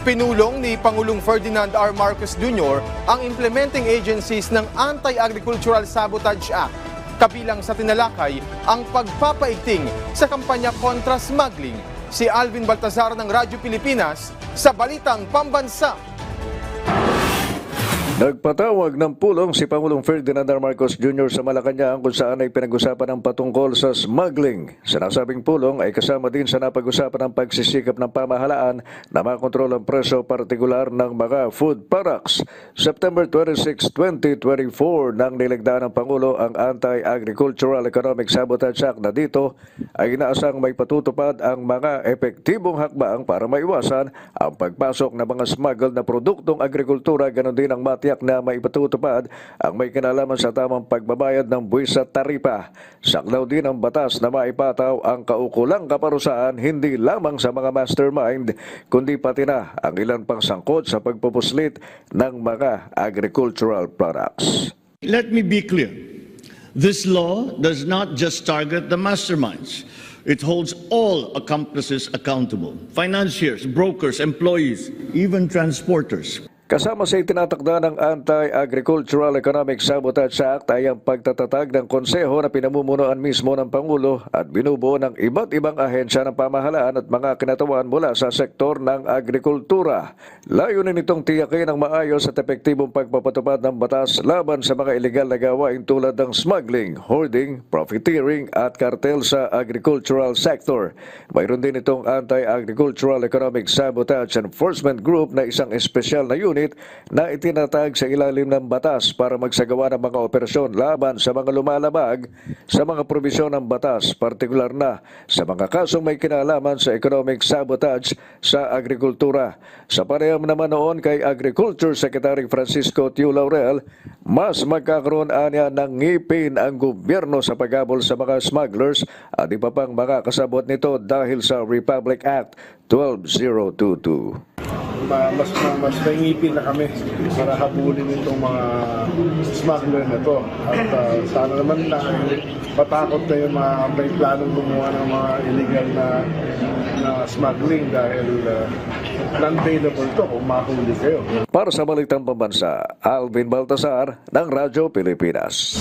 Pinulong ni Pangulong Ferdinand R. Marcos Jr. ang implementing agencies ng Anti-Agricultural Sabotage Act. Kabilang sa tinalakay ang pagpapaigting sa kampanya kontra smuggling. Si Alvin Baltazar ng Radyo Pilipinas sa Balitang Pambansa. Nagpatawag ng pulong si Pangulong Ferdinand R. Marcos Jr. sa Malacanang kung saan ay pinag-usapan ang patungkol sa smuggling. Sinasabing pulong ay kasama din sa napag-usapan ng pagsisikap ng pamahalaan na makontrol ang presyo partikular ng mga food products. September 26, 2024 nang nilagdaan ng Pangulo ang Anti-Agricultural Economic Sabotage Act na dito ay inaasang may patutupad ang mga epektibong hakbang para maiwasan ang pagpasok ng mga smuggled na produktong agrikultura, ganon din ang matiyak na maipatutupad ang may kinalaman sa tamang pagbabayad ng buwis at taripa. Saklaw din ang batas na maipataw ang kaukulang kaparusahan hindi lamang sa mga mastermind kundi pati na ang ilan pang sangkot sa pagpupuslit ng mga agricultural products. Let me be clear. This law does not just target the masterminds. It holds all accomplices accountable. Financiers, brokers, employees, even transporters. Kasama sa itinatakda ng Anti-Agricultural Economic Sabotage Act ay ang pagtatatag ng konseho na pinamumunuan mismo ng Pangulo at binubuo ng iba't ibang ahensya ng pamahalaan at mga kinatawan mula sa sektor ng agrikultura. Layunin nitong tiyakin ang maayos at epektibong pagpapatupad ng batas laban sa mga ilegal na gawain tulad ng smuggling, hoarding, profiteering at kartel sa agricultural sector. Mayroon din itong Anti-Agricultural Economic Sabotage Enforcement Group na isang espesyal na unit na itinatag sa ilalim ng batas para magsagawa ng mga operasyon laban sa mga lumalabag sa mga probisyon ng batas, partikular na sa mga kasong may kinalaman sa economic sabotage sa agrikultura. Sa panayam naman noon kay Agriculture Secretary Francisco Tiu Laurel, mas magkakaroon anya ng ngipin ang gobyerno sa paghabol sa mga smugglers at iba pang mga kasabot nito dahil sa Republic Act 12022. Mas naingipin na kami para habulin itong mga smuggler na to. At sana naman na matakot na yung mga may planong gumawa ng mga illegal na smuggling dahil non-bailable to kung mahuli kayo. Para sa Balitang Pambansa, Alvin Baltazar ng Radyo Pilipinas.